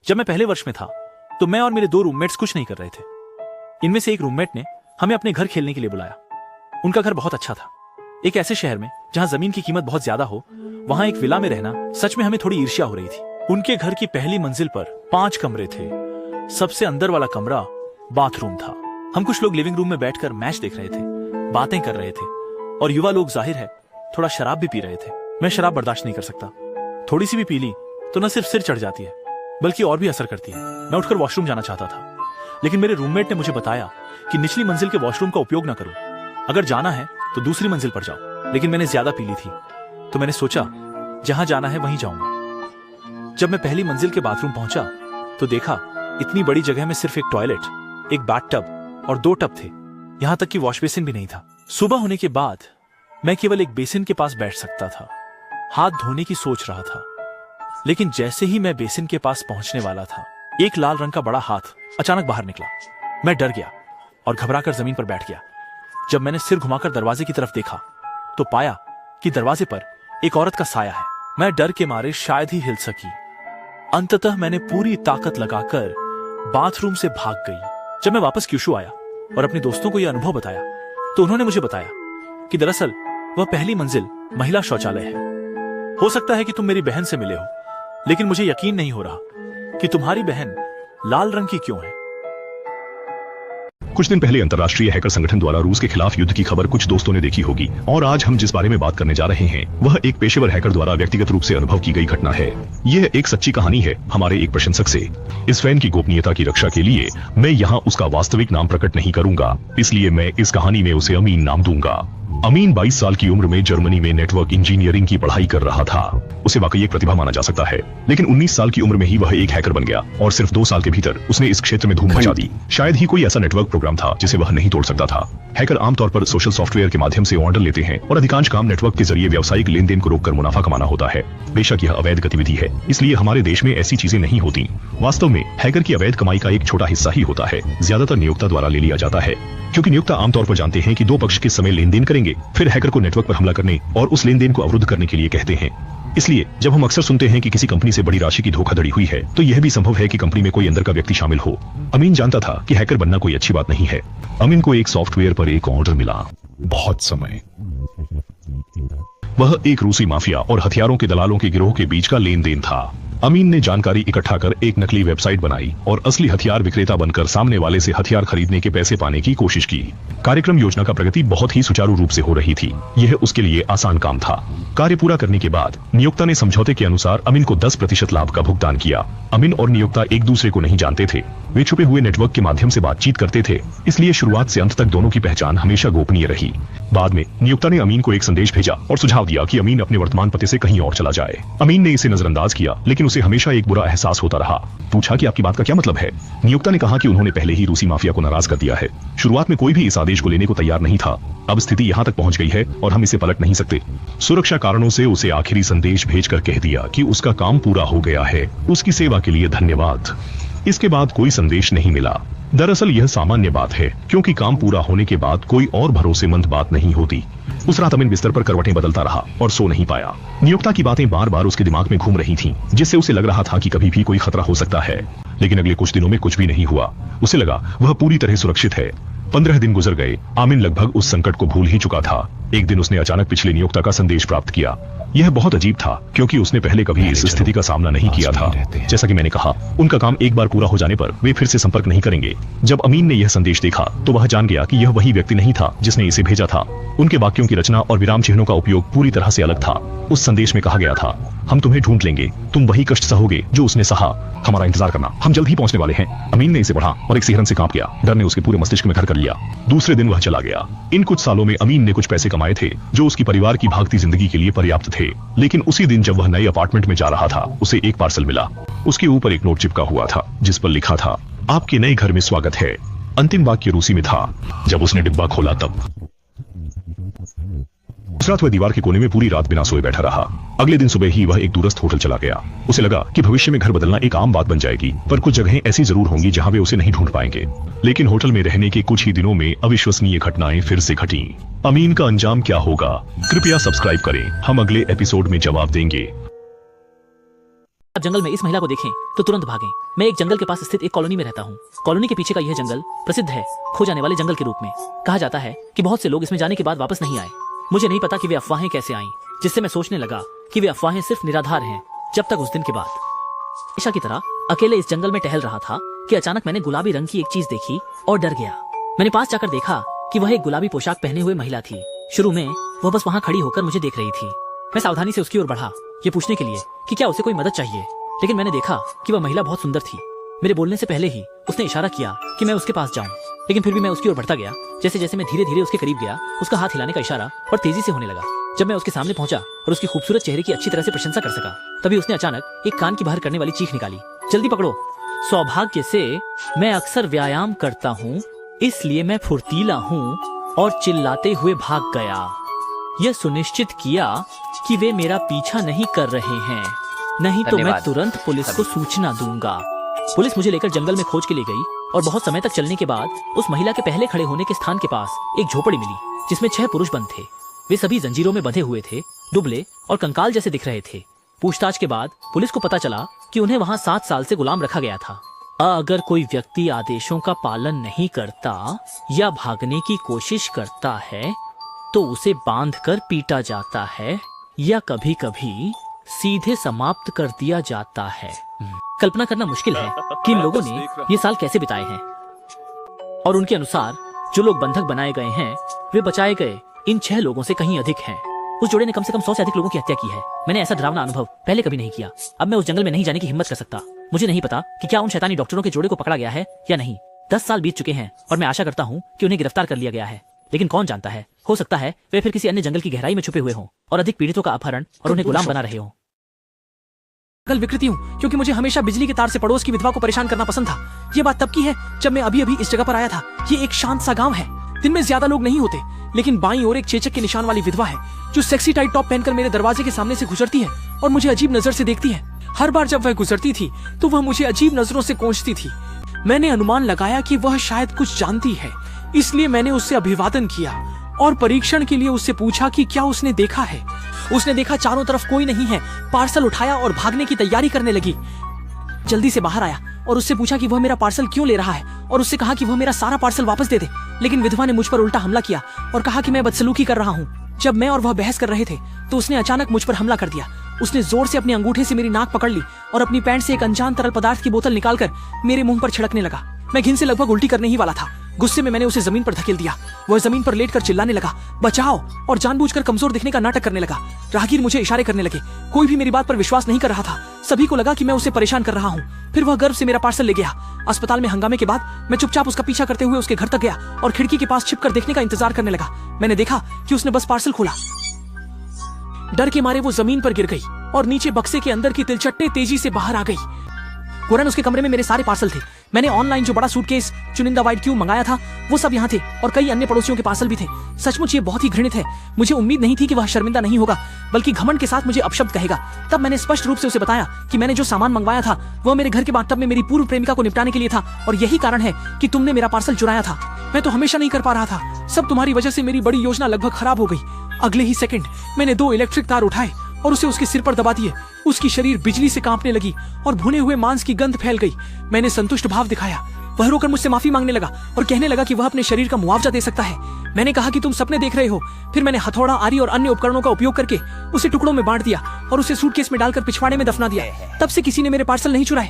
जब मैं पहले वर्ष में था तो मैं और मेरे दो रूममेट्स कुछ नहीं कर रहे थे। इनमें से एक रूममेट ने हमें अपने घर खेलने के लिए बुलाया। उनका घर बहुत अच्छा था। एक ऐसे शहर में जहां जमीन की कीमत बहुत ज्यादा हो, वहां एक विला में रहना सच में हमें थोड़ी ईर्ष्या हो रही थी। उनके घर की पहली मंजिल पर 5 कमरे थे। सबसे अंदर वाला कमरा बाथरूम था। हम कुछ लोग लिविंग रूम में बैठकर मैच देख रहे थे, बातें कर रहे थे और युवा लोग जाहिर है थोड़ा शराब भी पी रहे थे। मैं शराब बर्दाश्त नहीं कर सकता। थोड़ी सी भी पी ली तो न सिर्फ सिर चढ़ जाती है बल्कि और भी असर करती है। मैं उठकर वॉशरूम जाना चाहता था, लेकिन मेरे रूममेट ने मुझे बताया कि निचली मंजिल के वॉशरूम का उपयोग ना करूं। अगर जाना है तो दूसरी मंजिल पर जाओ। लेकिन मैंने ज्यादा पी ली थी तो मैंने सोचा जहां जाना है वहीं जाऊंगा। जब मैं पहली मंजिल के बाथरूम पहुंचा तो देखा इतनी बड़ी जगह में सिर्फ एक टॉयलेट, एक बाथटब और 2 टब थे। यहां तक कि वॉश बेसिन भी नहीं था। सुबह होने के बाद मैं केवल एक बेसिन के पास बैठ सकता था। हाथ धोने की सोच रहा था, लेकिन जैसे ही मैं बेसिन के पास पहुंचने वाला था, एक लाल रंग का बड़ा हाथ अचानक बाहर निकला। मैं डर गया और घबराकर जमीन पर बैठ गया। जब मैंने सिर घुमाकर दरवाजे की तरफ देखा तो पाया कि दरवाजे पर एक औरत का साया है। मैं डर के मारे शायद ही हिल सकी। अंततः मैंने पूरी ताकत लगाकर बाथरूम से भाग गई। जब मैं वापस क्यूशु आया और अपने दोस्तों को यह अनुभव बताया तो उन्होंने मुझे बताया कि दरअसल वह पहली मंजिल महिला शौचालय है। हो सकता है कि तुम मेरी बहन से मिले हो, लेकिन मुझे यकीन नहीं हो रहा कि तुम्हारी बहन लाल रंग की क्यों है। कुछ दिन पहले अंतर्राष्ट्रीय हैकर संगठन द्वारा रूस के खिलाफ युद्ध की खबर कुछ दोस्तों ने देखी होगी, और आज हम जिस बारे में बात करने जा रहे हैं वह एक पेशेवर हैकर द्वारा व्यक्तिगत रूप से अनुभव की गई घटना है। यह एक सच्ची कहानी है हमारे एक प्रशंसक से। इस फैन की गोपनीयता की रक्षा के लिए मैं यहाँ उसका वास्तविक नाम प्रकट नहीं करूंगा, इसलिए मैं इस कहानी में उसे अमीन नाम दूंगा। अमीन 22 साल की उम्र में जर्मनी में नेटवर्क इंजीनियरिंग की पढ़ाई कर रहा था। उसे वाकई एक प्रतिभा माना जा सकता है, लेकिन 19 साल की उम्र में ही वह एक हैकर बन गया और सिर्फ 2 साल के भीतर उसने इस क्षेत्र में धूम मचा दी। शायद ही कोई ऐसा नेटवर्क प्रोग्राम था जिसे वह नहीं तोड़ सकता था। हैकर आमतौर पर सोशल सॉफ्टवेयर के माध्यम से ऑर्डर लेते हैं और अधिकांश काम नेटवर्क के जरिए व्यावसायिक लेन देन को रोककर मुनाफा कमाना होता है। बेशक यह अवैध गतिविधि है, इसलिए हमारे देश में ऐसी चीजें नहीं होती। वास्तव में हैकर की अवैध कमाई का एक छोटा हिस्सा ही होता है, ज्यादातर नियोक्ता द्वारा ले लिया जाता है, क्योंकि नियोक्ता आमतौर पर जानते हैं कि 2 पक्ष किस समय लेन देन करेंगे, फिर हैकर को नेटवर्क पर हमला करने और उस लेन देन को अवरुद्ध करने के लिए कहते हैं। इसलिए जब हम अक्सर सुनते हैं कि किसी कंपनी से बड़ी राशि की धोखाधड़ी हुई है, तो यह भी संभव है कि कंपनी में कोई अंदर का व्यक्ति शामिल हो। अमीन जानता था कि हैकर बनना कोई अच्छी बात नहीं है। अमीन को एक सॉफ्टवेयर पर एक ऑर्डर मिला। बहुत समय वह एक रूसी माफिया और हथियारों के दलालों के गिरोह के बीच का लेन देन था। अमीन ने जानकारी इकट्ठा कर एक नकली वेबसाइट बनाई और असली हथियार विक्रेता बनकर सामने वाले से हथियार खरीदने के पैसे पाने की कोशिश की। कार्यक्रम योजना का प्रगति बहुत ही सुचारू रूप से हो रही थी। यह उसके लिए आसान काम था। कार्य पूरा करने के बाद नियोक्ता ने समझौते के अनुसार अमीन को 10% लाभ का भुगतान किया। अमीन और नियोक्ता एक दूसरे को नहीं जानते थे। वे छुपे हुए नेटवर्क के माध्यम से बातचीत करते थे, इसलिए शुरुआत से अंत तक दोनों की पहचान हमेशा गोपनीय रही। बाद में नियोक्ता ने अमीन को एक संदेश भेजा और सुझाव दिया कि अमीन अपने वर्तमान पते से कहीं और चला जाए। अमीन ने इसे नजरअंदाज किया, लेकिन उसे हमेशा एक बुरा एहसास होता रहा। पूछा कि आपकी बात का क्या मतलब है? नियोक्ता ने कहा कि उन्होंने पहले ही रूसी माफिया को नाराज कर दिया है। शुरुआत में कोई भी इस आदेश को लेने को तैयार नहीं था। अब स्थिति यहाँ तक पहुँच गई है और हम इसे पलट नहीं सकते। सुरक्षा कारणों से उसे आखिरी संदेश भेजकर कह दिया कि उसका काम पूरा हो गया है, उसकी सेवा के लिए धन्यवाद। इसके बाद कोई संदेश नहीं मिला। दरअसल यह सामान्य बात है, क्योंकि काम पूरा होने के बाद कोई और भरोसेमंद बात नहीं होती। उस रात अमीन बिस्तर पर करवटें बदलता रहा और सो नहीं पाया। नियोक्ता की बातें बार बार उसके दिमाग में घूम रही थीं, जिससे उसे लग रहा था कि कभी भी कोई खतरा हो सकता है। लेकिन अगले कुछ दिनों में कुछ भी नहीं हुआ। उसे लगा वह पूरी तरह सुरक्षित है। 15 दिन गुजर गए। आमिन लगभग उस संकट को भूल ही चुका था। एक दिन उसने अचानक पिछले नियोक्ता का संदेश प्राप्त किया। यह बहुत अजीब था, क्योंकि उसने पहले कभी इस स्थिति का सामना नहीं किया था। जैसा कि मैंने कहा, उनका काम एक बार पूरा हो जाने पर वे फिर से संपर्क नहीं करेंगे। जब अमीन ने यह संदेश देखा तो वह जान गया कि यह वही व्यक्ति नहीं था जिसने इसे भेजा था। उनके वाक्यों की रचना और विराम चिन्हों का उपयोग पूरी तरह से अलग था। उस संदेश में कहा गया था, हम तुम्हें ढूंढ लेंगे, तुम वही कष्ट सहोगे जो उसने सहा, हमारा इंतजार करना, हम जल्द ही पहुंचने वाले हैं। अमीन ने इसे पढ़ा और एक सिहरन से कांप गया। डर ने उसके पूरे मस्तिष्क में घर कर लिया। दूसरे दिन वह चला गया। इन कुछ सालों में अमीन ने कुछ पैसे कमाए थे जो उसकी परिवार की भागती जिंदगी के लिए पर्याप्त थे। लेकिन उसी दिन जब वह नए अपार्टमेंट में जा रहा था, उसे एक पार्सल मिला। उसके ऊपर एक नोट चिपका हुआ था जिस पर लिखा था, आपके नए घर में स्वागत है। अंतिम वाक्य रूसी में था। जब उसने डिब्बा खोला तब उस रात वह दीवार के कोने में पूरी रात बिना सोए बैठा रहा। अगले दिन सुबह ही वह एक दूरस्थ होटल चला गया। उसे लगा कि भविष्य में घर बदलना एक आम बात बन जाएगी, पर कुछ जगहें ऐसी जरूर होंगी जहां वे उसे नहीं ढूंढ पाएंगे। लेकिन होटल में रहने के कुछ ही दिनों में अविश्वसनीय घटनाएं फिर से घटीं। अमीन का अंजाम क्या होगा? कृपया सब्सक्राइब करें, हम अगले एपिसोड में जवाब देंगे। अब जंगल में इस महिला को देखें तो तुरंत भागें। मैं एक जंगल के पास स्थित एक कॉलोनी में रहता हूँ। कॉलोनी के पीछे का यह जंगल प्रसिद्ध है खो जाने वाले जंगल के रूप में। कहा जाता है कि बहुत से लोग इसमें जाने के बाद वापस नहीं आए। मुझे नहीं पता कि वे अफवाहें कैसे आईं, जिससे मैं सोचने लगा कि वे अफवाहें सिर्फ निराधार हैं। जब तक उस दिन के बाद हमेशा की तरह अकेले इस जंगल में टहल रहा था कि अचानक मैंने गुलाबी रंग की एक चीज देखी और डर गया। मैंने पास जाकर देखा कि वह एक गुलाबी पोशाक पहने हुए महिला थी। शुरू में वह बस वहां खड़ी होकर मुझे देख रही थी। मैं सावधानी से उसकी ओर बढ़ा, ये पूछने के लिए कि क्या उसे कोई मदद चाहिए, लेकिन मैंने देखा कि वह महिला बहुत सुंदर थी। मेरे बोलने से पहले ही उसने इशारा किया कि मैं उसके पास जाऊं, लेकिन फिर भी मैं उसकी ओर बढ़ता गया। जैसे जैसे मैं धीरे धीरे उसके करीब गया, उसका हाथ हिलाने का इशारा और तेजी से होने लगा। जब मैं उसके सामने पहुंचा और उसकी खूबसूरत चेहरे की अच्छी तरह से प्रशंसा कर सका, तभी उसने अचानक एक कान की बाहर करने वाली चीख निकाली, जल्दी पकड़ो। सौभाग्य से मैं अक्सर व्यायाम करता हूँ, इसलिए मैं फुर्तीला हूँ, और चिल्लाते हुए भाग गया। यह सुनिश्चित किया कि वे मेरा पीछा नहीं कर रहे हैं, नहीं तो मैं तुरंत पुलिस को सूचना दूंगा। पुलिस मुझे लेकर जंगल में खोज के ले गई और बहुत समय तक चलने के बाद उस महिला के पहले खड़े होने के स्थान के पास एक झोपड़ी मिली, जिसमें 6 पुरुष बंद थे। वे सभी जंजीरों में बंधे हुए थे, दुबले और कंकाल जैसे दिख रहे थे। पूछताछ के बाद पुलिस को पता चला कि उन्हें वहां 7 साल से गुलाम रखा गया था। अगर कोई व्यक्ति आदेशों का पालन नहीं करता या भागने की कोशिश करता है तो उसे बांधकर पीटा जाता है या कभी कभी सीधे समाप्त कर दिया जाता है। कल्पना करना मुश्किल है कि इन लोगों ने ये साल कैसे बिताए हैं। और उनके अनुसार जो लोग बंधक बनाए गए हैं वे बचाए गए इन 6 लोगों से कहीं अधिक हैं। उस जोड़े ने कम से कम 100 से अधिक लोगों की हत्या की है। मैंने ऐसा डरावना अनुभव पहले कभी नहीं किया। अब मैं उस जंगल में नहीं जाने की हिम्मत कर सकता। मुझे नहीं पता कि क्या उन शैतानी डॉक्टरों के जोड़े को पकड़ा गया है या नहीं। 10 साल बीत चुके हैं और मैं आशा करता हूँ कि उन्हें गिरफ्तार कर लिया गया है, लेकिन कौन जानता है, हो सकता है वे फिर किसी अन्य जंगल की गहराई में छुपे हुए हों और अधिक पीड़ितों का अपहरण और उन्हें गुलाम बना रहे हों। जंगल विकृति हूँ क्योंकि मुझे हमेशा बिजली के तार से पड़ोस की विधवा को परेशान करना पसंद था। ये बात तब की है जब मैं अभी इस जगह पर आया था। ये एक शांत सा गांव है। दिन में ज्यादा लोग नहीं होते, लेकिन बाईं ओर एक चेचक के निशान वाली विधवा है जो सेक्सी टाइट टॉप पहनकर मेरे दरवाजे के सामने से गुजरती है और मुझे अजीब नजर से देखती है। हर बार जब वह गुजरती थी तो वह मुझे अजीब नजरों से कोंचती थी। मैंने अनुमान लगाया कि वह शायद कुछ जानती है, इसलिए मैंने उससे अभिवादन किया और परीक्षण के लिए उससे पूछा कि क्या उसने देखा है। उसने देखा चारों तरफ कोई नहीं है, पार्सल उठाया और भागने की तैयारी करने लगी। जल्दी से बाहर आया और उससे पूछा कि वह मेरा पार्सल क्यों ले रहा है और उससे कहा कि वह मेरा सारा पार्सल वापस दे दे। लेकिन विधवा ने मुझ पर उल्टा हमला किया और कहा कि मैं बदसलूकी कर रहा हूँ। जब मैं और वह बहस कर रहे थे तो उसने अचानक मुझ पर हमला कर दिया। उसने जोर से अपने अंगूठे से मेरी नाक पकड़ ली और अपनी पैंट से एक अनजान तरल पदार्थ की बोतल निकालकर मेरे मुंह पर छिड़कने लगा। मैं घिन से लगभग उल्टी करने ही वाला था। गुस्से में मैंने उसे जमीन पर धकेल दिया। वह जमीन पर लेटकर चिल्लाने लगा, बचाओ, और जानबूझकर कमजोर दिखने का नाटक करने लगा। राहगीर मुझे इशारे करने लगे। कोई भी मेरी बात पर विश्वास नहीं कर रहा था। सभी को लगा कि मैं उसे परेशान कर रहा हूँ। फिर वह गर्व से मेरा पार्सल ले गया। अस्पताल में हंगामे के बाद मैं चुपचाप उसका पीछा करते हुए उसके घर तक गया और खिड़की के पास छिपकर देखने का इंतजार करने लगा। मैंने देखा कि उसने बस पार्सल खोला। डर के मारे वो जमीन पर गिर गई और नीचे बक्से के अंदर की तिलचट्टे तेजी से बाहर आ गई। फौरन उसके कमरे में मेरे सारे पार्सल थे। मैंने ऑनलाइन जो बड़ा सूटकेस चुनिंदा वाइट क्यूब मंगाया था वो सब यहाँ थे और कई अन्य पड़ोसियों के पार्सल भी थे। सचमुच ये बहुत ही घृणित है। मुझे उम्मीद नहीं थी कि वह शर्मिंदा नहीं होगा, बल्कि घमंड के साथ मुझे अपशब्द कहेगा। तब मैंने स्पष्ट रूप से उसे बताया कि मैंने जो सामान मंगवाया था वह मेरे घर के बाथटब में मेरी पूर्व प्रेमिका को निपटाने के लिए था और यही कारण है कि तुमने मेरा पार्सल चुराया था। मैं तो हमेशा नहीं कर पा रहा था। सब तुम्हारी वजह से मेरी बड़ी योजना लगभग खराब हो गई। अगले ही सेकंड मैंने 2 इलेक्ट्रिक तार उठाए और उसे उसके सिर पर दबा दिए। उसकी शरीर बिजली से कांपने लगी और भुने हुए मांस की गंध फैल गई। मैंने संतुष्ट भाव दिखाया। वह रोकर मुझसे माफी मांगने लगा और कहने लगा कि वह अपने शरीर का मुआवजा दे सकता है। मैंने कहा कि तुम सपने देख रहे हो। फिर मैंने हथौड़ा, आरी और अन्य उपकरणों का उपयोग करके उसे टुकड़ों में बांट दिया और उसे सूटकेस में डालकर पिछवाड़े में दफना दिया। तब से किसी ने मेरे पार्सल नहीं चुराए।